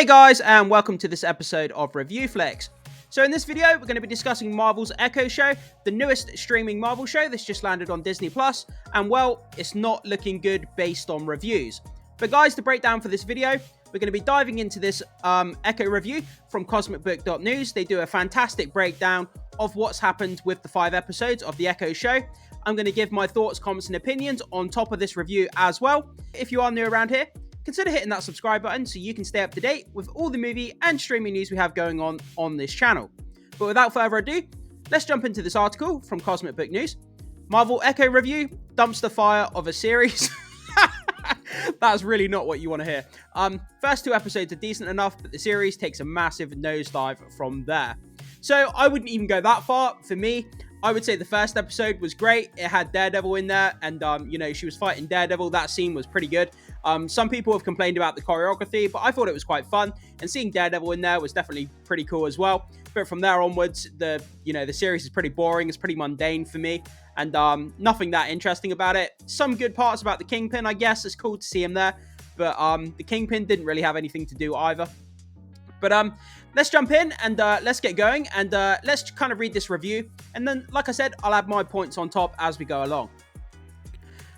Hey guys, and welcome to this episode of Review Flex. So in this video, we're going to be discussing Marvel's Echo show, the newest streaming Marvel show that's just landed on Disney+, and well, it's not looking good based on reviews. But guys, the breakdown for this video, we're going to be diving into this Echo review from cosmicbook.news. They do a fantastic breakdown of what's happened with the 5 episodes of the Echo show. I'm going to give my thoughts, comments, and opinions on top of this review as well. If you are new around here, consider hitting that subscribe button so you can stay up to date with all the movie and streaming news we have going on this channel. But without further ado, let's jump into this article from Cosmic Book News. Marvel Echo review, dumpster fire of a series. That's really not what you want to hear. First 2 episodes are decent enough, but the series takes a massive nosedive from there. So I wouldn't even go that far. For me, I would say the first episode was great. It had Daredevil in there, and she was fighting Daredevil. That scene was pretty good. Some people have complained about the choreography, but I thought it was quite fun. And seeing Daredevil in there was definitely pretty cool as well. But from there onwards, the series is pretty boring. It's pretty mundane for me, and nothing that interesting about it. Some good parts about the Kingpin, I guess. It's cool to see him there, but the Kingpin didn't really have anything to do either. But let's jump in and let's get going, and let's kind of read this review. And then, like I said, I'll add my points on top as we go along.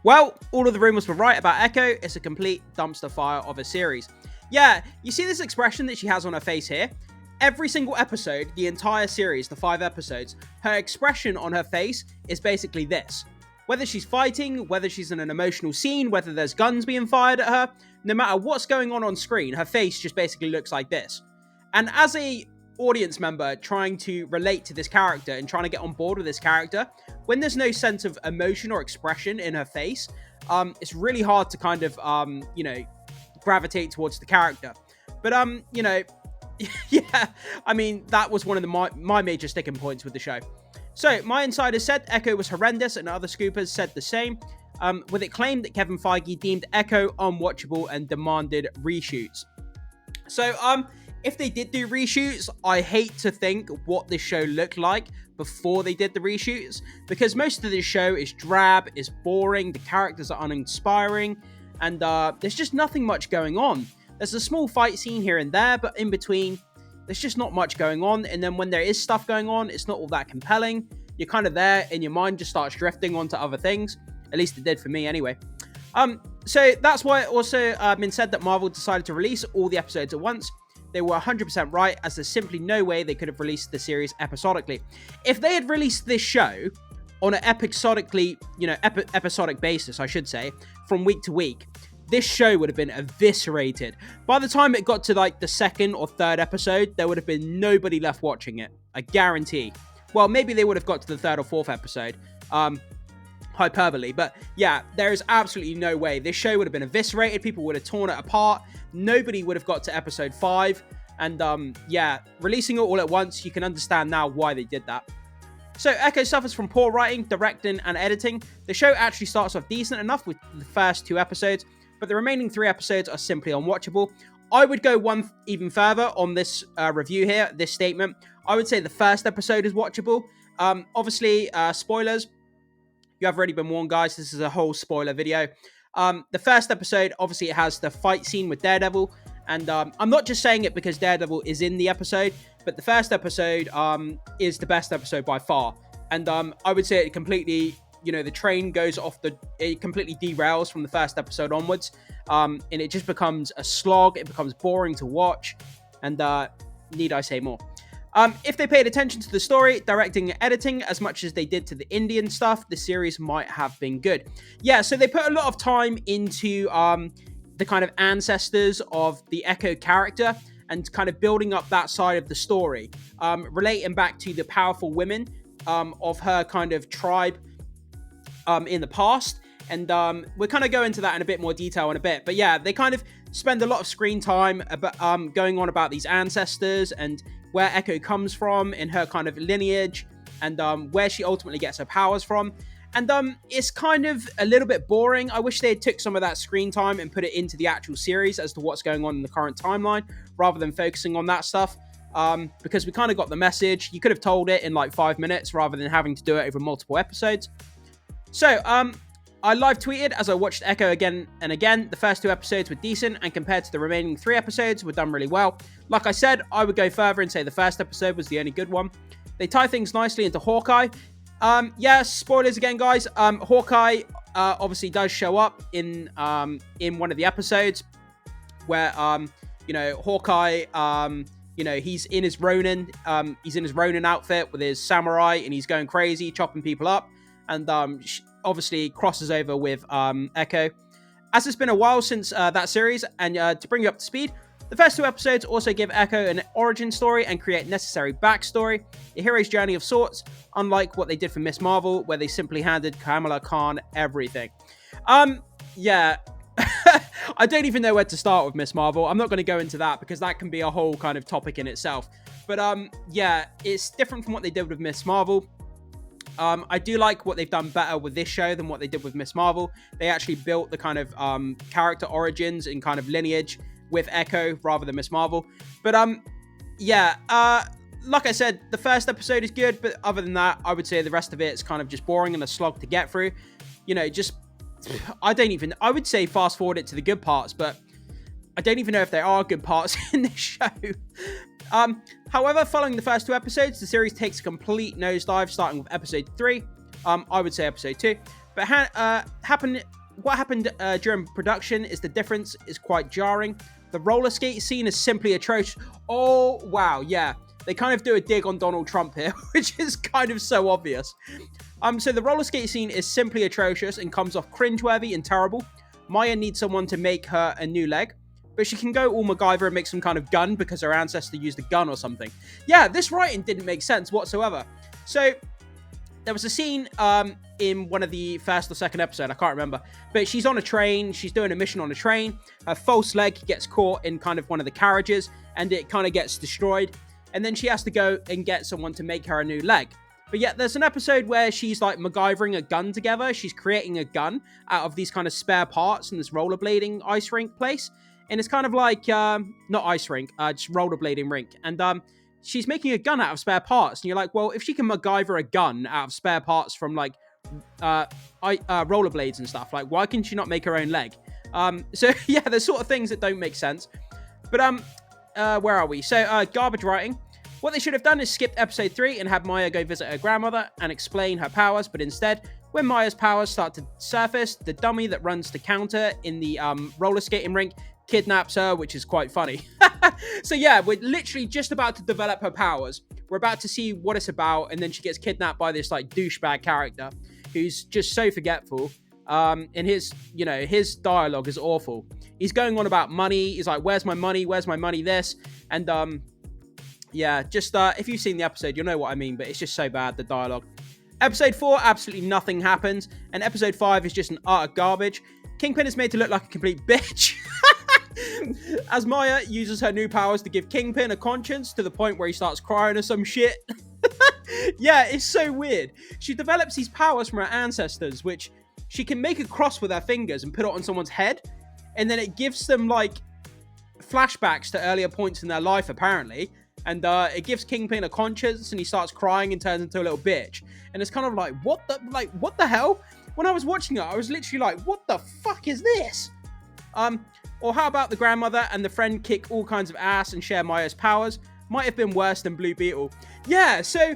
Well, all of the rumors were right about Echo. It's a complete dumpster fire of a series. Yeah, you see this expression that she has on her face here? Every single episode, the entire series, the 5 episodes, her expression on her face is basically this. Whether she's fighting, whether she's in an emotional scene, whether there's guns being fired at her, no matter what's going on screen, her face just basically looks like this. And as a audience member trying to relate to this character and trying to get on board with this character, when there's no sense of emotion or expression in her face, it's really hard to kind of, gravitate towards the character. But, yeah, I mean, that was one of my major sticking points with the show. So, my insiders said Echo was horrendous, and other scoopers said the same, with it claimed that Kevin Feige deemed Echo unwatchable and demanded reshoots. So, if they did do reshoots, I hate to think what this show looked like before they did the reshoots, because most of this show is drab, is boring, the characters are uninspiring, and there's just nothing much going on. There's a small fight scene here and there, but in between, there's just not much going on. And then when there is stuff going on, it's not all that compelling. You're kind of there, and your mind just starts drifting onto other things. At least it did for me anyway. So that's why it also been said that Marvel decided to release all the episodes at once. They were 100% right, as there's simply no way they could have released the series episodically. If they had released this show on an episodic basis, I should say, from week to week, this show would have been eviscerated. By the time it got to like the 2nd or 3rd episode, there would have been nobody left watching it. I guarantee. Well, maybe they would have got to the 3rd or 4th episode. Hyperbole. But yeah, there is absolutely no way. This show would have been eviscerated. People would have torn it apart. Nobody would have got to episode 5. And yeah, releasing it all at once, you can understand now why they did that. So Echo suffers from poor writing, directing, and editing. The show actually starts off decent enough with the first 2 episodes, but the remaining 3 episodes are simply unwatchable. I would go one even further on this review here, this statement. I would say the first episode is watchable. Obviously, spoilers. You have already been warned, guys. This is a whole spoiler video. The first episode, obviously, it has the fight scene with Daredevil. And I'm not just saying it because Daredevil is in the episode, but the first episode is the best episode by far. And I would say it completely, the train goes off it completely derails from the first episode onwards. And it just becomes a slog. It becomes boring to watch. And need I say more? If they paid attention to the story, directing, and editing as much as they did to the Indian stuff, the series might have been good. Yeah, so they put a lot of time into the kind of ancestors of the Echo character and kind of building up that side of the story, relating back to the powerful women of her kind of tribe in the past. And we'll kind of go into that in a bit more detail in a bit. But yeah, they kind of spend a lot of screen time about, going on about these ancestors and where Echo comes from in her kind of lineage, and where she ultimately gets her powers from. And it's kind of a little bit boring. I wish they had took some of that screen time and put it into the actual series as to what's going on in the current timeline, rather than focusing on that stuff. Because we kind of got the message. You could have told it in like 5 minutes rather than having to do it over multiple episodes. So, I live tweeted as I watched Echo again and again. The first 2 episodes were decent, and compared to the remaining 3 episodes, were done really well. Like I said, I would go further and say the first episode was the only good one. They tie things nicely into Hawkeye. Yeah, spoilers again, guys. Hawkeye obviously does show up in one of the episodes where Hawkeye, he's in his Ronin, outfit with his samurai, and he's going crazy, chopping people up, and obviously crosses over with Echo. As it's been a while since that series, and to bring you up to speed, the first 2 episodes also give Echo an origin story and create necessary backstory, a hero's journey of sorts, unlike what they did for Miss Marvel, where they simply handed Kamala Khan everything. Yeah. I don't even know where to start with Miss Marvel. I'm not going to go into that because that can be a whole kind of topic in itself. But yeah, it's different from what they did with Miss Marvel. I do like what they've done better with this show than what they did with Miss Marvel. They actually built the kind of character origins and kind of lineage with Echo rather than Miss Marvel. But yeah, like I said, the first episode is good, but other than that, I would say the rest of it is kind of just boring and a slog to get through. I would say fast forward it to the good parts, but I don't even know if there are good parts in this show. However, following the first 2 episodes, the series takes a complete nosedive, starting with episode 3. I would say episode 2. But what happened during production is the difference is quite jarring. The roller skate scene is simply atrocious. Oh, wow, yeah. They kind of do a dig on Donald Trump here, which is kind of so obvious. So the roller skate scene is simply atrocious and comes off cringeworthy and terrible. Maya needs someone to make her a new leg, but she can go all MacGyver and make some kind of gun because her ancestor used a gun or something. Yeah, this writing didn't make sense whatsoever. So there was a scene in one of the first or second episode, I can't remember, but she's on a train, she's doing a mission on a train, her false leg gets caught in kind of one of the carriages, and it kind of gets destroyed, and then she has to go and get someone to make her a new leg. But yet there's an episode where she's like MacGyvering a gun together, she's creating a gun out of these kind of spare parts in this rollerblading ice rink place, and it's kind of like, not ice rink, just rollerblading rink, and she's making a gun out of spare parts, and you're like, well, if she can MacGyver a gun out of spare parts from like rollerblades and stuff, like why can she not make her own leg? So yeah, there's sort of things that don't make sense. But where are we? So garbage writing. What they should have done is skipped episode 3 and had Maya go visit her grandmother and explain her powers, but instead, when Maya's powers start to surface, the dummy that runs to counter in the roller skating rink kidnaps her, which is quite funny. So yeah, we're literally just about to develop her powers. We're about to see what it's about, and then she gets kidnapped by this like douchebag character who's just so forgetful. And his dialogue is awful. He's going on about money. He's like, where's my money? Where's my money? This. And yeah, just if you've seen the episode, you'll know what I mean, but it's just so bad, the dialogue. Episode 4, absolutely nothing happens. And episode 5 is just an utter garbage. Kingpin is made to look like a complete bitch. As Maya uses her new powers to give Kingpin a conscience to the point where he starts crying or some shit. Yeah, it's so weird. She develops these powers from her ancestors, which she can make a cross with her fingers and put it on someone's head. And then it gives them, like, flashbacks to earlier points in their life, apparently. And it gives Kingpin a conscience, and he starts crying and turns into a little bitch. And it's kind of like, what the hell? When I was watching it, I was literally like, what the fuck is this? Or how about the grandmother and the friend kick all kinds of ass and share Maya's powers? Might have been worse than Blue Beetle. Yeah, so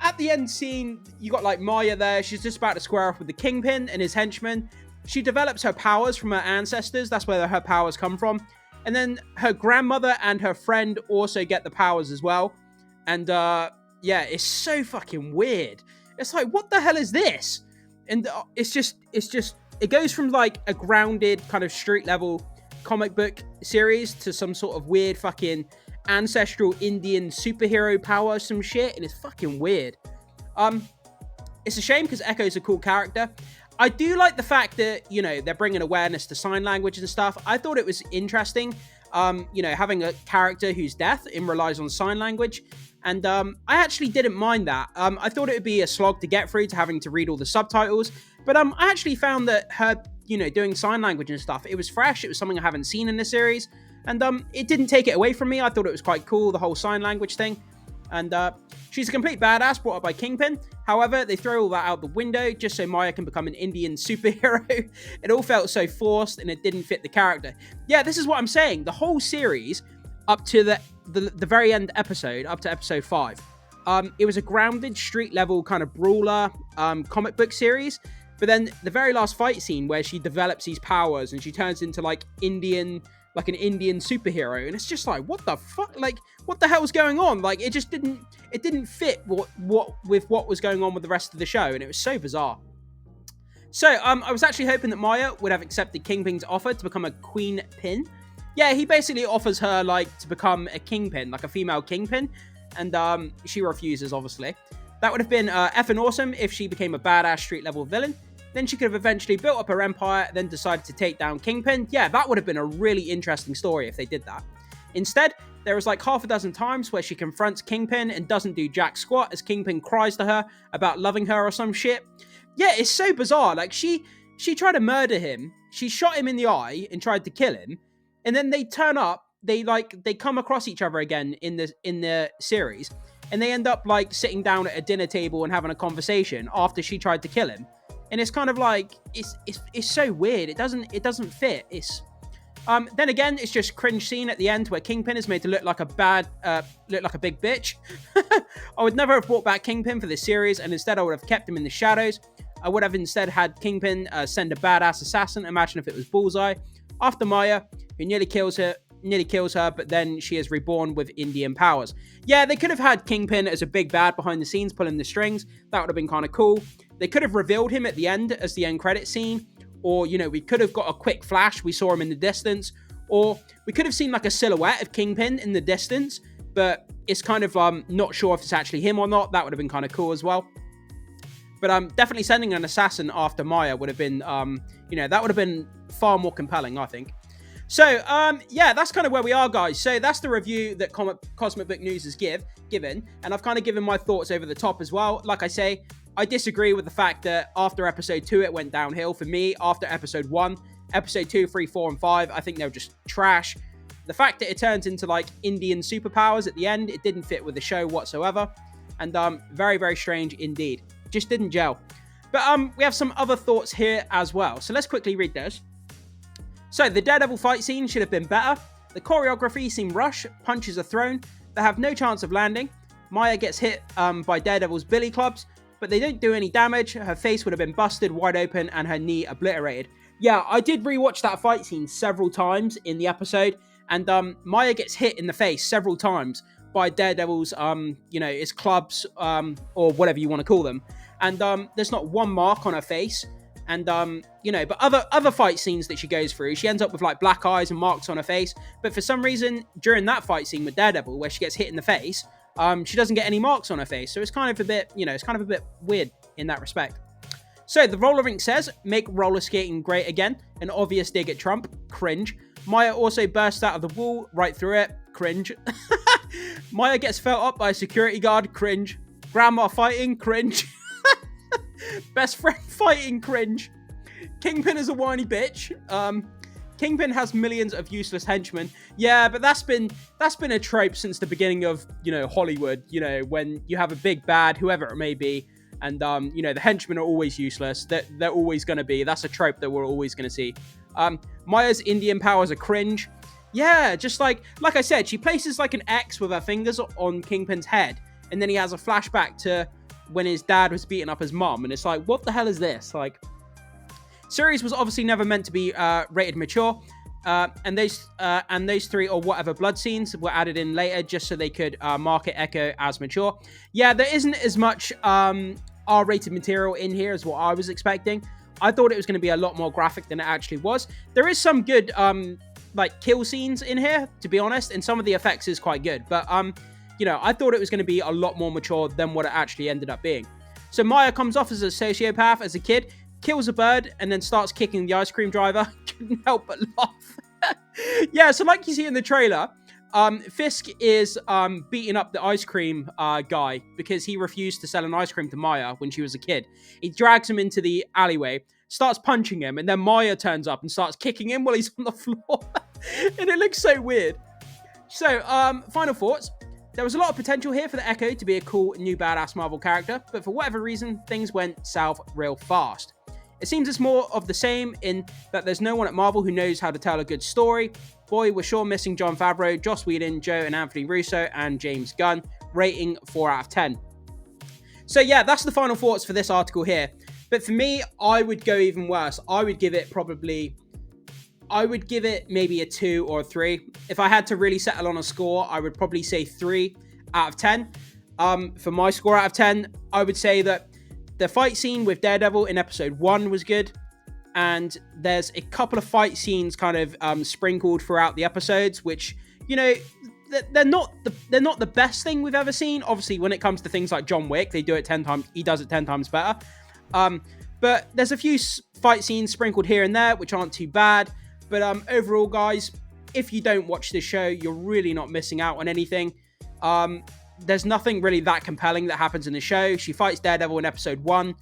at the end scene, you got like Maya there. She's just about to square off with the Kingpin and his henchmen. She develops her powers from her ancestors. That's where her powers come from. And then her grandmother and her friend also get the powers as well. And yeah, it's so fucking weird. It's like, what the hell is this? And it goes from like a grounded kind of street level comic book series to some sort of weird fucking ancestral Indian superhero power, some shit, and it's fucking weird. It's a shame because Echo's a cool character. I do like the fact that, you know, they're bringing awareness to sign language and stuff. I thought it was interesting, you know, having a character who's deaf and relies on sign language. And I actually didn't mind that. I thought it would be a slog to get through to having to read all the subtitles. But I actually found that her, you know, doing sign language and stuff, it was fresh. It was something I haven't seen in this series. And it didn't take it away from me. I thought it was quite cool, the whole sign language thing. And she's a complete badass brought up by Kingpin. However, they throw all that out the window just so Maya can become an Indian superhero. It all felt so forced and it didn't fit the character. Yeah, this is what I'm saying. The whole series up to the very end episode, up to episode 5, it was a grounded street level kind of brawler comic book series. But then the very last fight scene where she develops these powers and she turns into like an Indian superhero, and it's just like, what the fuck? Like, what the hell's going on? Like, it just didn't fit what was going on with the rest of the show, and it was so bizarre. So, I was actually hoping that Maya would have accepted Kingpin's offer to become a Queen Pin. Yeah, he basically offers her, like, to become a Kingpin, like a female Kingpin, and she refuses, obviously. That would have been effing awesome if she became a badass street-level villain. Then she could have eventually built up her empire, then decided to take down Kingpin. Yeah, that would have been a really interesting story if they did that. Instead, there was like half a dozen times where she confronts Kingpin and doesn't do jack squat as Kingpin cries to her about loving her or some shit. Yeah, it's so bizarre. Like, she tried to murder him. She shot him in the eye and tried to kill him. And then they turn up, they come across each other again in the series, and they end up like sitting down at a dinner table and having a conversation after she tried to kill him. And it's kind of like, it's so weird. It doesn't fit. It's then again, it's just cringe scene at the end where Kingpin is made to look like a big bitch. I would never have brought back Kingpin for this series, and instead I would have kept him in the shadows. I would have instead had Kingpin send a badass assassin. Imagine if it was Bullseye after Maya, who nearly kills her, but then she is reborn with Indian powers. Yeah, they could have had Kingpin as a big bad behind the scenes pulling the strings. That would have been kind of cool. They could have revealed him at the end as the end credit scene, or, you know, we could have got a quick flash. We saw him in the distance, or we could have seen like a silhouette of Kingpin in the distance, but it's kind of not sure if it's actually him or not. That would have been kind of cool as well. But definitely sending an assassin after Maya would have been, that would have been far more compelling, I think. So, yeah, that's kind of where we are, guys. So that's the review that Cosmic Book News has given, and I've kind of given my thoughts over the top as well. Like I say, I disagree with the fact that after episode 2, it went downhill. For me, after episode 1, episode 2, 3, 4, and 5, I think they were just trash. The fact that it turns into, like, Indian superpowers at the end, it didn't fit with the show whatsoever. And very, very strange indeed. Just didn't gel. But we have some other thoughts here as well. So let's quickly read those. So, the Daredevil fight scene should have been better. The choreography seemed rushed, punches are thrown, they have no chance of landing. Maya gets hit by Daredevil's billy clubs, but they don't do any damage. Her face would have been busted wide open and her knee obliterated. Yeah, I did rewatch that fight scene several times in the episode, and Maya gets hit in the face several times by Daredevil's, his clubs, or whatever you want to call them. And there's not one mark on her face. And, but other fight scenes that she goes through, she ends up with, like, black eyes and marks on her face. But for some reason, during that fight scene with Daredevil, where she gets hit in the face, she doesn't get any marks on her face. So it's kind of a bit, weird in that respect. So the roller rink says, make roller skating great again. An obvious dig at Trump. Cringe. Maya also bursts out of the wall right through it. Cringe. Maya gets felt up by a security guard. Cringe. Grandma fighting. Cringe. Best friend fighting. Cringe. Kingpin is a whiny bitch. Kingpin has millions of useless henchmen. Yeah, but that's been a trope since the beginning of, Hollywood. When you have a big bad, whoever it may be, and the henchmen are always useless. They're always going to be. That's a trope that we're always going to see. Maya's Indian powers are cringe. Yeah, just like I said, she places like an X with her fingers on Kingpin's head, and then he has a flashback to when his dad was beating up his mom, and it's like, what the hell is this? Like, series was obviously never meant to be rated mature, and those 3 or whatever blood scenes were added in later just so they could market Echo as mature. Yeah, there isn't as much R-rated material in here as what I was expecting. I thought it was going to be a lot more graphic than it actually was. There is some good kill scenes in here, to be honest, and some of the effects is quite good, but I thought it was going to be a lot more mature than what it actually ended up being. So Maya comes off as a sociopath as a kid, kills a bird, and then starts kicking the ice cream driver. Couldn't help but laugh. Yeah, so like you see in the trailer, Fisk is beating up the ice cream guy because he refused to sell an ice cream to Maya when she was a kid. He drags him into the alleyway, starts punching him, and then Maya turns up and starts kicking him while he's on the floor. And it looks so weird. So, final thoughts. There was a lot of potential here for the Echo to be a cool new badass Marvel character, but for whatever reason, things went south real fast. It seems it's more of the same in that there's no one at Marvel who knows how to tell a good story. Boy, we're sure missing Jon Favreau, Joss Whedon, Joe and Anthony Russo, and James Gunn. Rating 4 out of 10. So yeah, that's the final thoughts for this article here. But for me, I would go even worse. I would give it maybe a 2 or a 3. If I had to really settle on a score, I would probably say 3 out of 10. For my score out of 10, I would say that the fight scene with Daredevil in episode 1 was good. And there's a couple of fight scenes kind of sprinkled throughout the episodes, which, you know, they're not the best thing we've ever seen. Obviously, when it comes to things like John Wick, they do it 10 times. He does it 10 times better. But there's a few fight scenes sprinkled here and there, which aren't too bad. But overall, guys, if you don't watch this show, you're really not missing out on anything. There's nothing really that compelling that happens in the show. She fights Daredevil in episode 1,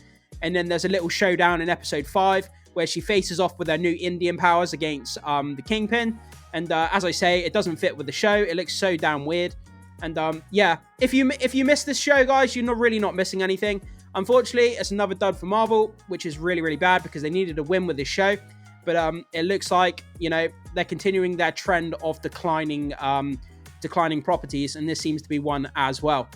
and then there's a little showdown in episode 5 where she faces off with her new Indian powers against the Kingpin. And as I say, it doesn't fit with the show. It looks so damn weird. And yeah, if you miss this show, guys, you're really not missing anything. Unfortunately, it's another dud for Marvel, which is really, really bad because they needed a win with this show. But it looks like, you know, they're continuing their trend of declining properties, and this seems to be one as well.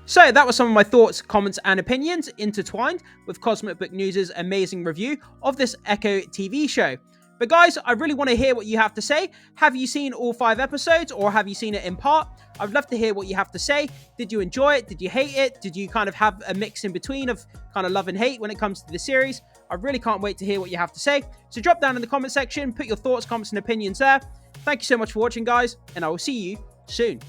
So that was some of my thoughts, comments, and opinions intertwined with Cosmic Book News' amazing review of this Echo TV show. But guys, I really want to hear what you have to say. Have you seen all 5 episodes, or have you seen it in part? I'd love to hear what you have to say. Did you enjoy it? Did you hate it? Did you kind of have a mix in between of kind of love and hate when it comes to the series? I really can't wait to hear what you have to say. So drop down in the comment section, put your thoughts, comments, and opinions there. Thank you so much for watching, guys, and I will see you soon.